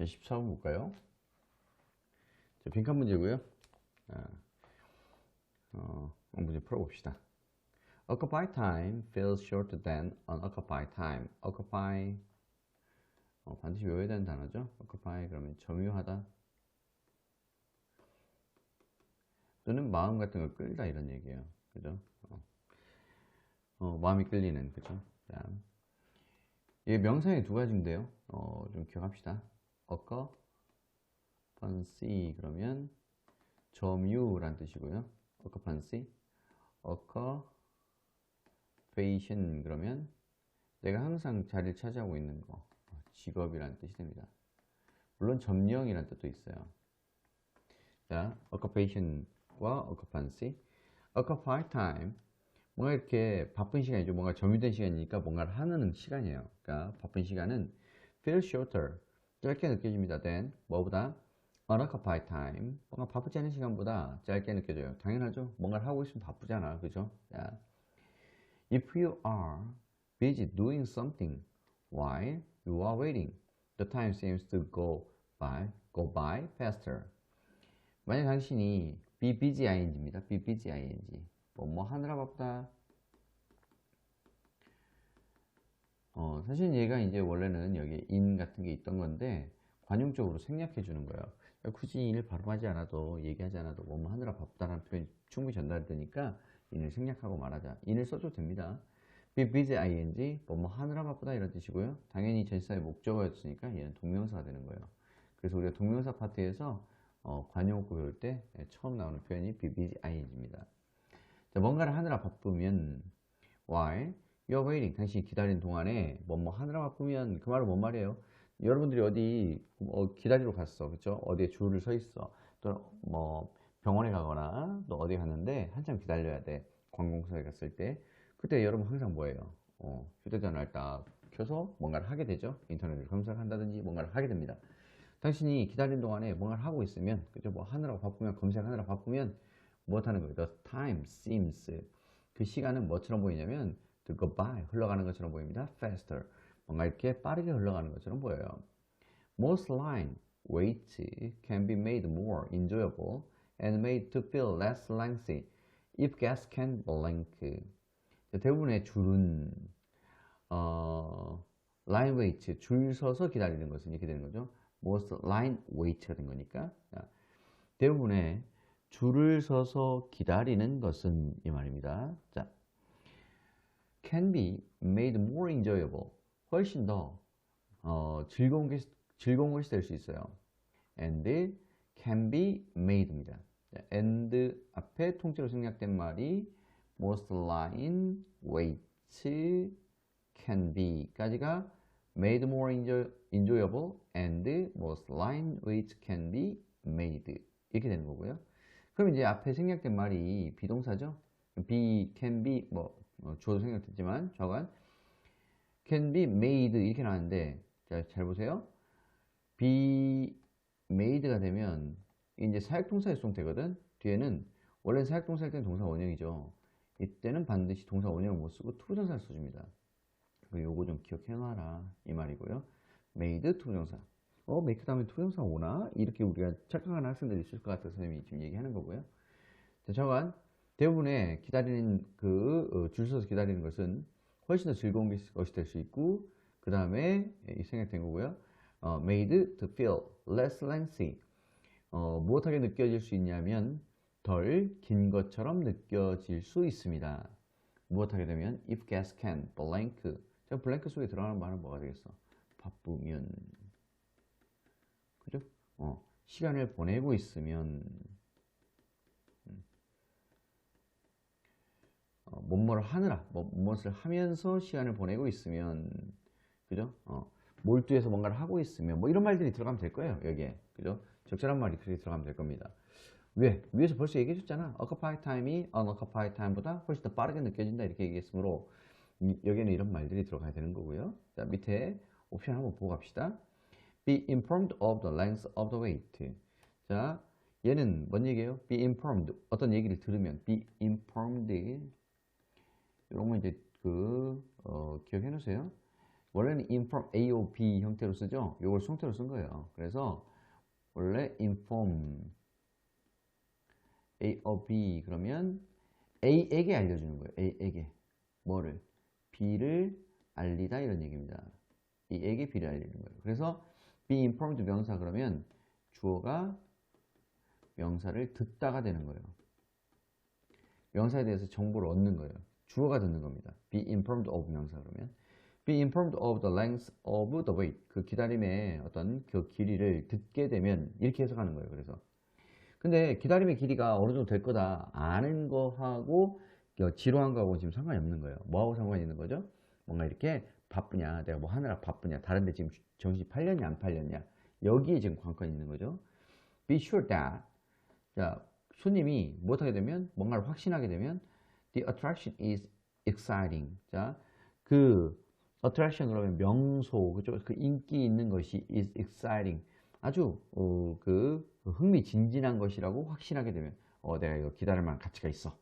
자, 14번 볼까요? 자, 빈칸 문제고요. 문제 풀어봅시다. Occupy time feels shorter than unoccupied time. Occupy 반드시 외워야 되는 단어죠. Occupy 그러면 점유하다 또는 마음 같은 걸 끌다 이런 얘기예요. 그죠? 마음이 끌리는 그죠? 자, 이게 명사의 두 가지인데요. 좀 기억합시다. occupancy 그러면 점유란 뜻이고요. occupancy, occupation 그러면 내가 항상 자리를 차지하고 있는 거, 직업이란 뜻이 됩니다. 물론 점령이란 뜻도 있어요. 자, occupation과 occupancy, occupy time 뭔가 이렇게 바쁜 시간이죠. 뭔가 점유된 시간이니까 뭔가를 하는 시간이에요. 그러니까 바쁜 시간은 feel shorter 짧게 느껴집니다. than 뭐보다 unoccupied time 뭔가 바쁘지 않은 시간보다 짧게 느껴져요. 당연하죠. 뭔가를 하고 있으면 바쁘잖아. 그죠? 자, if you are busy doing something while you are waiting, the time seems to go by faster. 만약 당신이 be busy ing입니다. be busy ing. 뭐 하느라 바쁘다. 사실 얘가 이제 원래는 여기 in 같은 게 있던 건데 관용적으로 생략해 주는 거예요. 굳이 in을 발음하지 않아도 얘기하지 않아도 뭐 하느라 바쁘다라는 표현이 충분히 전달되니까 in을 생략하고 말하자. in을 써줘도 됩니다. be busy ing 뭐 하느라 바쁘다 이런 뜻이고요. 당연히 전치사의 목적어였으니까 얘는 동명사가 되는 거예요. 그래서 우리가 동명사 파트에서 관용어구 배울 때 처음 나오는 표현이 be busy ing입니다. 자, 뭔가를 하느라 바쁘면 while you're waiting 당신이 기다리는 동안에 뭐 하느라 바쁘면 그 말은 뭔 말이에요? 여러분들이 어디 기다리러 갔어, 그쵸? 어디에 줄을 서 있어, 또 뭐 병원에 가거나 또 어디 갔는데 한참 기다려야 돼. 관공서에 갔을 때 그때 여러분 항상 뭐예요? 휴대전화를 딱 켜서 뭔가를 하게 되죠. 인터넷을 검색한다든지 뭔가를 하게 됩니다. 당신이 기다리는 동안에 뭔가를 하고 있으면 그죠? 뭐 하느라 바쁘면 검색하느라 바쁘면 무엇하는 거예요? The time seems 그 시간은 뭐처럼 보이냐면 to go by 흘러가는 것처럼 보입니다. faster 뭔가 이렇게 빠르게 흘러가는 것처럼 보여요. Most line waits can be made more enjoyable and made to feel less lengthy if guests can blank. 대부분의 줄은 line wait 줄 서서 기다리는 것은 이렇게 되는 거죠. Most line wait가 된 거니까 대부분의 줄을 서서 기다리는 것은 이 말입니다. 자, can be made more enjoyable 훨씬 더 즐거운 것이 될 수 있어요. and can be made입니다. 자, and 앞에 통째로 생략된 말이 most line waits can be 까지가 made more enjoyable and most line waits can be made 이렇게 되는 거고요. 그럼 이제 앞에 생략된 말이 비동사죠. be, can be 주어도 생략됐지만 좌관 can be made 이렇게 나왔는데 자, 잘 보세요. be made가 되면 이제 사역동사의 수동태거든. 뒤에는 원래는 사역동사일 때는 동사 원형이죠. 이때는 반드시 동사 원형을 못 쓰고 투부정사를 써줍니다. 요거 좀 기억해 놔라 이 말이고요. made 투부정사. make 다음에 투부정사 오나? 이렇게 우리가 착각하는 학생들이 있을 것 같아서 선생님이 지금 얘기하는 거고요. 자, 저간 대부분의 기다리는 줄 서서 기다리는 것은 훨씬 더 즐거운 것이 될 수 있고 그 다음에 생략된 거고요. made to feel less lengthy. 무엇하게 느껴질 수 있냐면 덜 긴 것처럼 느껴질 수 있습니다. 무엇하게 되면 if guests can blank. 자, 블랭크 속에 들어가는 말은 뭐가 되겠어? 바쁘면 그죠? 시간을 보내고 있으면 뭐뭐를 하느라 무엇을 하면서 시간을 보내고 있으면 그죠? 몰두해서 뭔가를 하고 있으면 뭐 이런 말들이 들어가면 될 거예요. 여기에 그죠? 적절한 말이 그렇게 들어가면 될 겁니다. 왜? 위에서 벌써 얘기해 줬잖아. occupied time이 unoccupied time보다 훨씬 더 빠르게 느껴진다 이렇게 얘기했으므로 여기에는 이런 말들이 들어가야 되는 거고요. 자, 밑에 옵션 한번 보고 갑시다. Be informed of the length of the wait. 자, 얘는 뭔 얘기예요? Be informed. 어떤 얘기를 들으면 be informed. 이런 거 이제 기억해 놓으세요. 원래는 inform A or B 형태로 쓰죠. 이걸 수동태로 쓴 거예요. 그래서 원래 inform A or B 그러면 A에게 알려주는 거예요. A에게 뭐를? B를 알리다 이런 얘기입니다. A에게 B를 알리는 거예요. 그래서 be informed 명사 그러면 주어가 명사를 듣다가 되는 거예요. 명사에 대해서 정보를 얻는 거예요. 주어가 듣는 겁니다. be informed of 명사 그러면 be informed of the length of the wait. 그 기다림의 어떤 그 길이를 듣게 되면 이렇게 해석하는 거예요. 그래서 근데 기다림의 길이가 어느 정도 될 거다 아는 거하고 지루한 거하고 지금 상관이 없는 거예요. 뭐하고 상관이 있는 거죠? 뭔가 이렇게 바쁘냐, 내가 뭐 하느라 바쁘냐, 다른데 지금 정신이 팔렸냐 안 팔렸냐, 여기에 지금 관건이 있는 거죠. Be sure that, 자, 손님이 못하게 되면, 뭔가를 확신하게 되면 the attraction is exciting. 자, 그 attraction 그러면 명소, 그죠? 그 인기 있는 것이 is exciting. 아주 그 흥미진진한 것이라고 확신하게 되면 내가 이거 기다릴 만한 가치가 있어.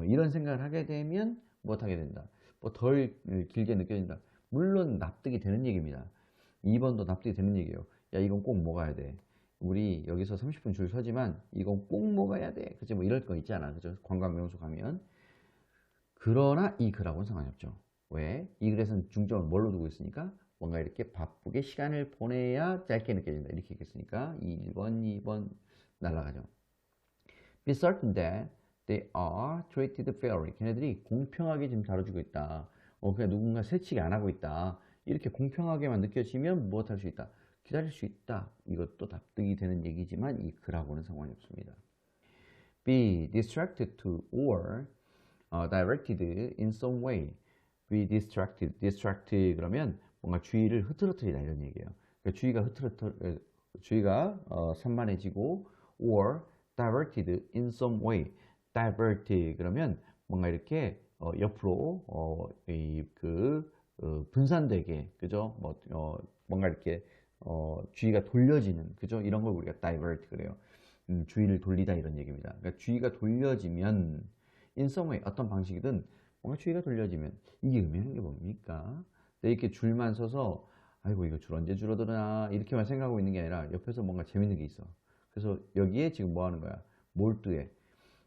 이런 생각을 하게 되면 못하게 된다. 뭐 덜 길게 느껴진다. 물론 납득이 되는 얘기입니다. 2번도 납득이 되는 얘기예요. 야, 이건 꼭 먹어야 돼. 우리 여기서 30분 줄 서지만 이건 꼭 먹어야 돼. 그치? 뭐 이럴 거 있잖아. 그죠? 관광명소 가면. 그러나 이 글하고는 상관이 없죠. 왜? 이 글에서는 중점을 뭘로 두고 있으니까 뭔가 이렇게 바쁘게 시간을 보내야 짧게 느껴진다. 이렇게 얘기했으니까 1번, 2번 날아가죠. Be certain that they are treated fairly. 걔네들이 공평하게 지금 다뤄주고 있다. 그냥 누군가 새치기 안 하고 있다. 이렇게 공평하게만 느껴지면 무엇할 수 있다? 기다릴 수 있다. 이것도 납득이 되는 얘기지만 이 글하고는 상관이 없습니다. Be distracted to or directed in some way. Be distracted. distracted 그러면 뭔가 주의를 흐트러뜨리다 이런 얘기예요. 그러니까 주의가 산만해지고 or diverted in some way. divert 그러면 뭔가 이렇게 옆으로 분산되게 그죠? 뭔가 이렇게 주의가 돌려지는 그죠? 이런 걸 우리가 divert 그래요. 주의를 돌리다 이런 얘기입니다. 그러니까 주의가 돌려지면 in some way 어떤 방식이든 뭔가 주의가 돌려지면 이게 의미하는 게 뭡니까? 이렇게 줄만 서서 아이고 이거 줄 언제 줄어드나 이렇게만 생각하고 있는 게 아니라 옆에서 뭔가 재밌는 게 있어. 그래서 여기에 지금 뭐 하는 거야? 몰두해.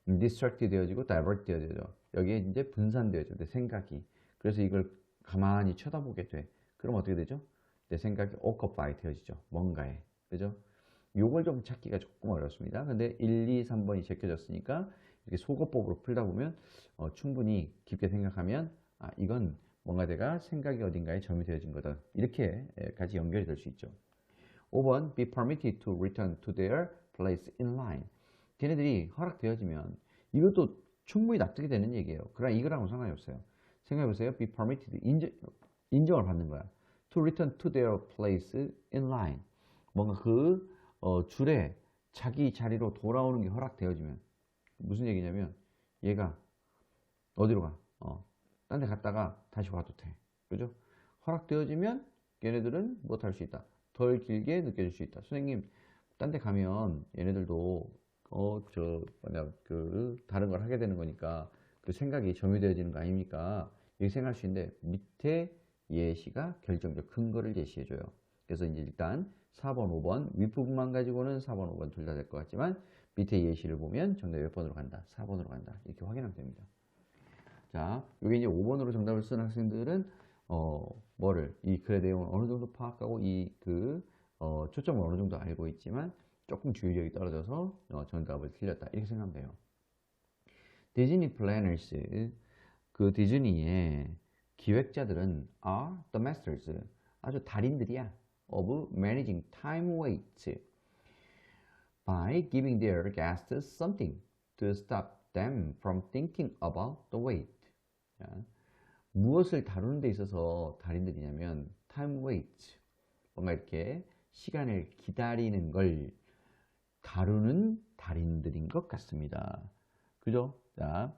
distract 되어지고 divert 되어져. 여기에 이제 분산되어져. 내 생각이. 그래서 이걸 가만히 쳐다보게 돼. 그럼 어떻게 되죠? 내 생각이 occupy 되어지죠. 뭔가에. 그죠? 요걸 좀 찾기가 조금 어렵습니다. 근데 1, 2, 3번이 제껴졌으니까 이렇게 속어법으로 풀다 보면 충분히 깊게 생각하면 이건 뭔가 내가 생각이 어딘가에 점이 되어진 거다. 이렇게까지 연결이 될 수 있죠. 5번 be permitted to return to their place in line. 걔네들이 허락되어지면 이것도 충분히 납득이 되는 얘기예요. 그러나 이거랑은 상관이 없어요. 생각해보세요. be permitted 인정을 받는 거야. to return to their place in line. 뭔가 그 줄에 자기 자리로 돌아오는 게 허락되어지면 무슨 얘기냐면 얘가 어디로 가? 딴 데 갔다가 다시 와도 돼. 그죠? 허락되어지면 얘네들은 뭐 할 수 있다. 덜 길게 느껴질 수 있다. 선생님, 딴 데 가면 얘네들도 다른 걸 하게 되는 거니까 그 생각이 점유되어지는 거 아닙니까? 이렇게 생각할 수 있는데 밑에 예시가 결정적 근거를 제시해줘요. 그래서 이제 일단 4번, 5번 윗부분만 가지고는 4번, 5번 둘 다 될 것 같지만 밑에 예시를 보면 정답이 몇 번으로 간다? 4번으로 간다. 이렇게 확인하면 됩니다. 자, 여기 이제 5번으로 정답을 쓰는 학생들은 이 글의 내용을 어느 정도 파악하고 초점을 어느 정도 알고 있지만 조금 주의력이 떨어져서 정답을 틀렸다. 이렇게 생각하면 돼요. 디즈니 플래너스, 그 디즈니의 기획자들은 are the masters, 아주 달인들이야. of managing time waits by giving their guests something to stop them from thinking about the wait. 자, 무엇을 다루는 데 있어서 달인들이냐면 time wait, 뭔가 이렇게 시간을 기다리는 걸 다루는 달인들인 것 같습니다. 그죠? 자,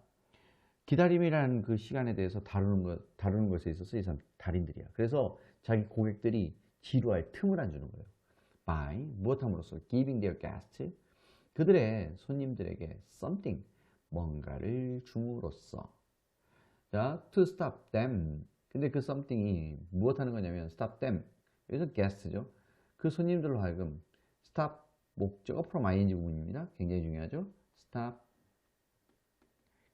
기다림이라는 그 시간에 대해서 다루는 것에 있어서 이 사람 달인들이야. 그래서 자기 고객들이 지루할 틈을 안 주는 거예요. by 무엇함으로써 giving their guests, 그들의 손님들에게 something 뭔가를 줌으로써. 자, to stop them 근데 그 something이 무엇 하는 거냐면 stop them. 여기서 guest죠. 그 손님들로 하여금 stop 목적어 from ing 부분입니다. 굉장히 중요하죠. stop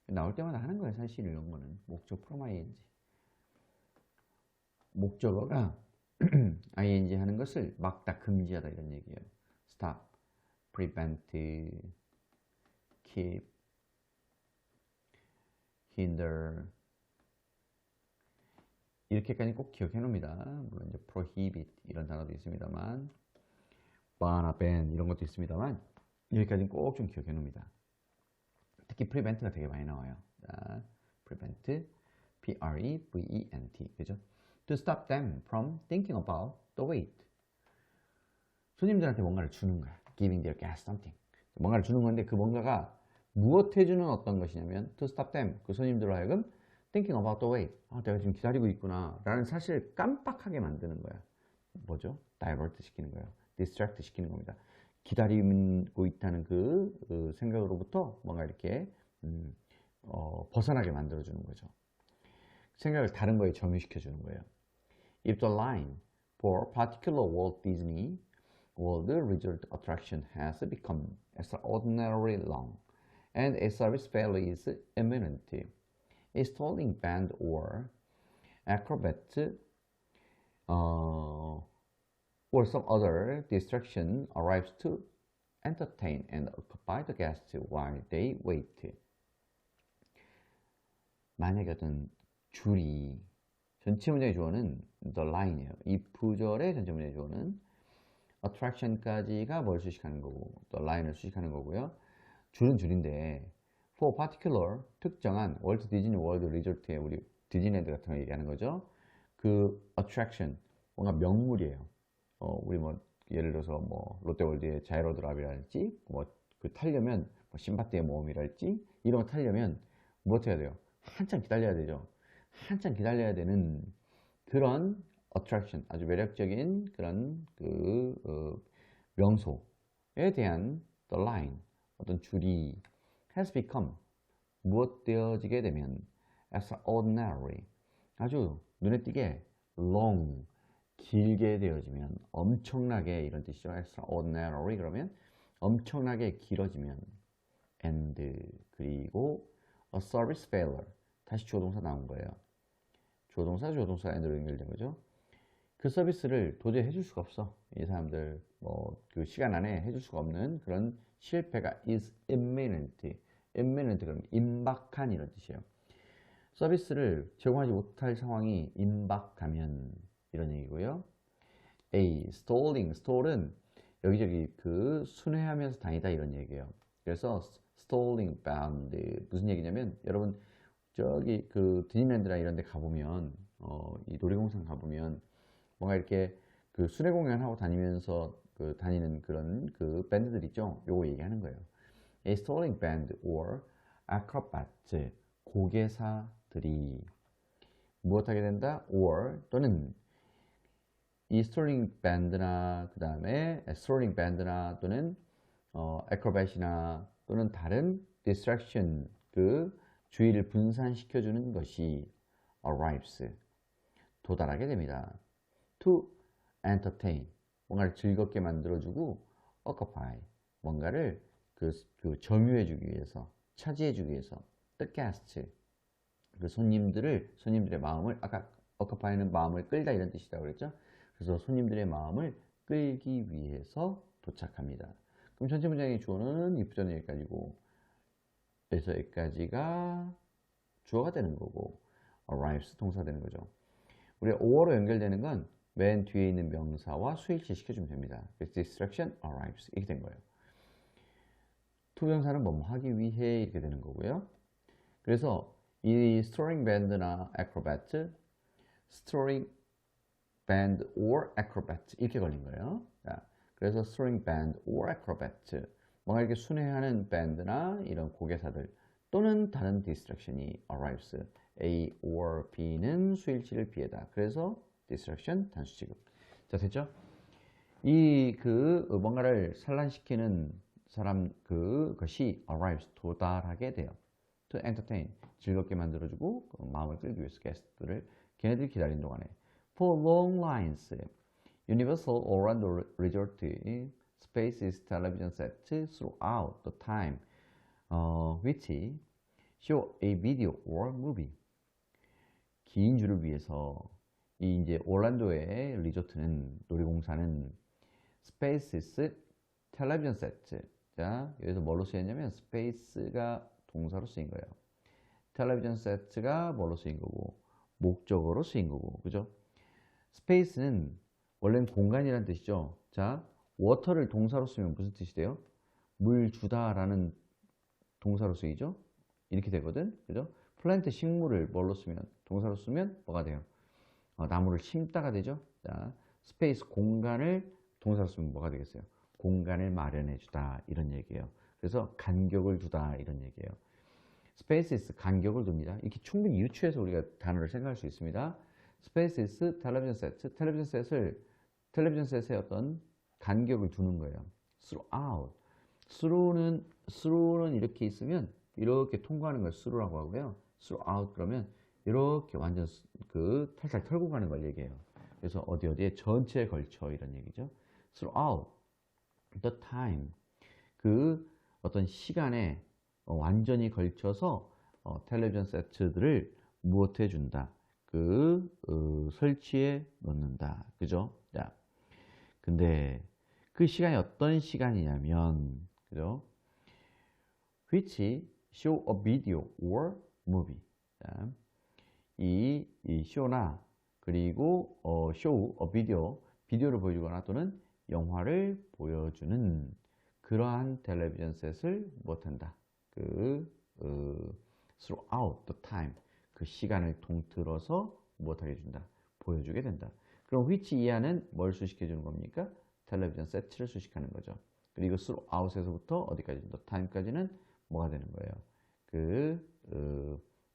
나올 때마다 하는 거예요. 사실 이런 거는 목적 from ing 목적어가 ing 하는 것을 막다 금지하다 이런 얘기예요. stop, prevent, keep, hinder 이렇게까지 꼭 기억해 놓습니다. 물론 이제 prohibit 이런 단어도 있습니다만 ban, ban 이런 것도 있습니다만 여기까지는 꼭 좀 기억해 놓습니다. 특히 prevent가 되게 많이 나와요. 자, prevent, P-R-E-V-E-N-T 그죠? To stop them from thinking about the wait. 손님들한테 뭔가를 주는 거야. Giving their guests something. 뭔가를 주는 건데 그 뭔가가 무엇 해주는 어떤 것이냐면 to stop them. 그 손님들로 하여금 thinking about the wait. 아, 내가 지금 기다리고 있구나. 라는 사실을 깜빡하게 만드는 거야. 뭐죠? divert 시키는 거예요. distract 시키는 겁니다. 기다리고 있다는 그 생각으로부터 뭔가 이렇게 벗어나게 만들어주는 거죠. 생각을 다른 거에 점유시켜 주는 거예요. If the line for particular Walt Disney World resort attraction has become extraordinarily long and a service failure is imminent, a stalling band or acrobat or some other distraction arrives to entertain and occupy the guests while they wait. 만약에 어떤 줄이 전체 문장의 주어는 the line이에요. 이 부절의 전체 문장의 주어는 attraction까지가 뭘 수식하는 거고 the line을 수식하는 거고요. 줄은 줄인데 for particular 특정한 월트 디즈니 월드 리조트의 우리 디즈니랜드 같은 거 얘기하는 거죠. 그 attraction 뭔가 명물이에요. 우리 뭐 예를 들어서 뭐 롯데월드의 자이로드랍이랄지 뭐 그 타려면 뭐 신밧드의 모험이랄지 이런 거 타려면 뭐 어떻게 해야 돼요? 한참 기다려야 되죠. 한참 기다려야 되는 그런 attraction 아주 매력적인 그런 명소에 대한 the line 어떤 줄이 has become 무엇 되어지게 되면 extraordinary 아주 눈에 띄게 long 길게 되어지면 엄청나게 이런 뜻이죠. extraordinary 그러면 엄청나게 길어지면 and 그리고 a service failure 다시 주어동사 나온 거예요. 주어동사 and로 연결된 거죠. 그 서비스를 도저히 해줄 수가 없어. 이 사람들 뭐 그 시간 안에 해줄 수가 없는 그런 실패가 is imminent. imminent 그러면 임박한 이런 뜻이에요. 서비스를 제공하지 못할 상황이 임박하면 이런 얘기고요. A. stalling. stall은 여기저기 그 순회하면서 다니다 이런 얘기예요. 그래서 stalling bound 무슨 얘기냐면 여러분 저기 그 디즈니랜드나 이런 데 가보면 이 놀이공원 가보면 뭔가 이렇게 그 순회 공연하고 다니면서 그 다니는 그런 그 밴드들 있죠. 요거 얘기하는 거예요. A stalling band or acrobat 고개사들이 무엇하게 된다? or 또는 이 스톨링 밴드나 그 다음에 스톨링 밴드나 또는 acrobat이나 또는 다른 distraction 그 주의를 분산시켜주는 것이 arrives 도달하게 됩니다. to entertain 뭔가를 즐겁게 만들어주고 occupy 뭔가를 그 점유해주기 위해서 차지해주기 위해서 the guest 그 손님들의 마음을 아까 occupy는 마음을 끌다 이런 뜻이라고 그랬죠. 그래서 손님들의 마음을 끌기 위해서 도착합니다. 그럼 전체 문장의 주어는 if 전에 여기까지고 그래서 여기까지가 주어가 되는 거고 arrives 동사가 되는 거죠. 우리가 or로 연결되는 건 맨 뒤에 있는 명사와 수일치 시켜주면 됩니다. 그래서 distraction arrives 이렇게 된 거예요. 투명사는 뭐 하기 위해 이렇게 되는 거고요. 그래서 이 스토링 밴드나 acrobat, 스토링 band or acrobat 이렇게 걸린 거예요. 자, 그래서 스토링 band or acrobat 뭔가 이렇게 순회하는 밴드나 이런 고개사들 또는 다른 distraction이 arrives A or B는 수일치를 B에다 그래서 distraction 단수 지급. 자 됐죠? 이 뭔가를 산란시키는 사람 그것이 arrives 도달하게 돼요. To entertain 즐겁게 만들어주고 마음을 끌기 위해서 게스트들을 걔네들이 기다리는 동안에. For long lines, Universal Orlando Resort spaces television sets throughout the time, which show a video or movie. 긴 줄을 위해서 이 이제 올란도의 리조트는 놀이공사는 spaces 텔레비전 세트. 자, 여기서 뭘로 쓰였냐면 space가 동사로 쓰인 거예요. 텔레비전 세트가 뭘로 쓰인 거고 목적어로 쓰인 거고, 그죠? 스페이스는 원래는 공간이라는 뜻이죠. 자, 워터를 동사로 쓰면 무슨 뜻이 돼요? 물 주다라는 동사로 쓰이죠. 이렇게 되거든, 그죠? 플랜트 식물을 뭘로 쓰면 동사로 쓰면 뭐가 돼요? 나무를 심다가 되죠. 자, 스페이스 공간을 동사로 쓰면 뭐가 되겠어요? 공간을 마련해 주다 이런 얘기예요. 그래서 간격을 두다 이런 얘기예요. 스페이스 간격을 둡니다. 이렇게 충분히 유추해서 우리가 단어를 생각할 수 있습니다. 스페이스 텔레비전 세트, 텔레비전 셋의 어떤 간격을 두는 거예요. throughout. through는 이렇게 있으면 이렇게 통과하는 걸 through라고 하고요. throughout 그러면 이렇게 완전 그 탈탈 털고 가는 걸 얘기해요. 그래서 어디에 전체에 걸쳐 이런 얘기죠. throughout the time. 그 어떤 시간에 완전히 걸쳐서 텔레비전 세트들을 무엇해 준다. 설치해 놓는다. 그죠? 자, 근데 그 시간이 어떤 시간이냐면, 그죠? Which show a video or movie. 자, 이 쇼나 그리고 show a video, 비디오를 보여주거나 또는 영화를 보여주는 그러한 텔레비전 셋을 못한다. throughout the time. 그 시간을 통틀어서 못하게 준다. 보여주게 된다. 그럼 which 이하는 뭘 수식해 주는 겁니까? 텔레비전 세트를 수식하는 거죠. 그리고 throughout에서부터 어디까지? the time까지는 뭐가 되는 거예요?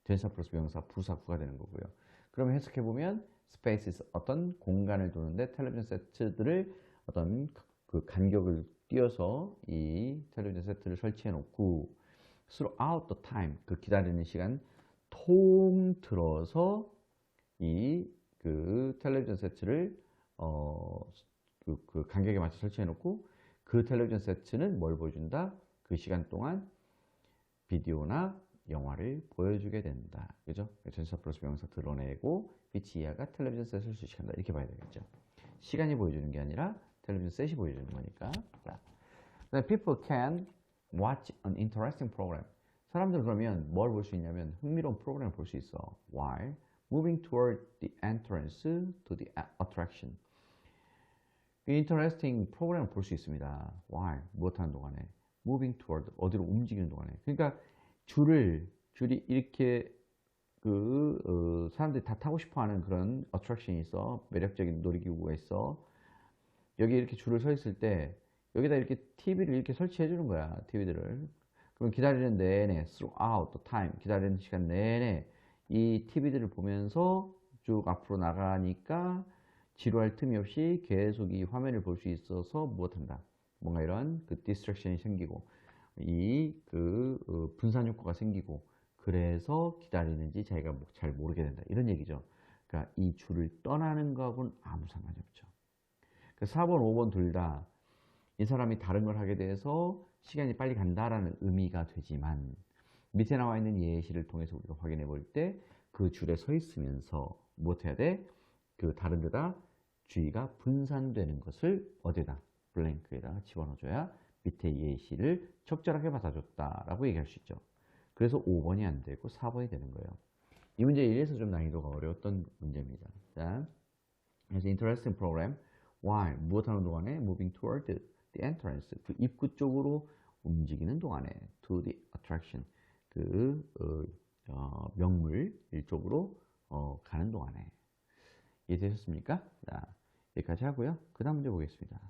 대사 플러스 명사 부사구가 되는 거고요. 그러면 해석해 보면 spaces 어떤 공간을 두는데 텔레비전 세트들을 어떤 그 간격을 띄어서 이 텔레비전 세트를 설치해 놓고 throughout the time 그 기다리는 시간 통틀어서 그 텔레비전 세트를 그 간격에 맞춰 설치해 놓고 그 텔레비전 세트는 뭘 보여준다? 그 시간 동안 비디오나 영화를 보여주게 된다. 그죠? 전치사 플러스 명사 드러내고 which 이하가 텔레비전 셋을 수식한다. 이렇게 봐야 되겠죠. 시간이 보여주는 게 아니라 텔레비전 셋이 보여주는 거니까. 자, people can watch an interesting program. 사람들 그러면 뭘 볼 수 있냐면 흥미로운 프로그램을 볼 수 있어. While moving toward the entrance to the attraction. interesting 프로그램을 볼 수 있습니다. While 무엇하는 동안에 moving toward 어디로 움직이는 동안에. 그러니까 줄이 이렇게 사람들이 다 타고 싶어하는 그런 attraction이 있어. 매력적인 놀이기구가 있어. 여기 이렇게 줄을 서 있을 때 여기다 이렇게 TV를 이렇게 설치해 주는 거야. TV들을. 그럼 기다리는 내내 throughout the time 기다리는 시간 내내 이 TV들을 보면서 쭉 앞으로 나가니까 지루할 틈이 없이 계속 이 화면을 볼 수 있어서 무엇한다. 뭔가 이런 그 디스트랙션이 생기고 분산 효과가 생기고 그래서 기다리는지 자기가 잘 모르게 된다. 이런 얘기죠. 그러니까 이 줄을 떠나는 거하고는 아무 상관이 없죠. 4번, 5번 둘 다 이 사람이 다른 걸 하게 돼서 시간이 빨리 간다라는 의미가 되지만 밑에 나와 있는 예시를 통해서 우리가 확인해 볼 때 그 줄에 서 있으면서 무엇해야 돼? 그 다른 데다 주의가 분산되는 것을 어디다? 블랭크에다가 집어넣어줘야 밑에 예시를 적절하게 받아줬다라고 얘기할 수 있죠. 그래서 5번이 안 되고 4번이 되는 거예요. 이 문제 이래서 좀 난이도가 어려웠던 문제입니다. 자, 그래서 interesting program. While 무엇하는 동안에 moving toward the entrance 그 입구 쪽으로 움직이는 동안에 to the attraction 명물 일쪽으로 가는 동안에 이해되셨습니까? 자, 여기까지 하고요. 그 다음 문제 보겠습니다.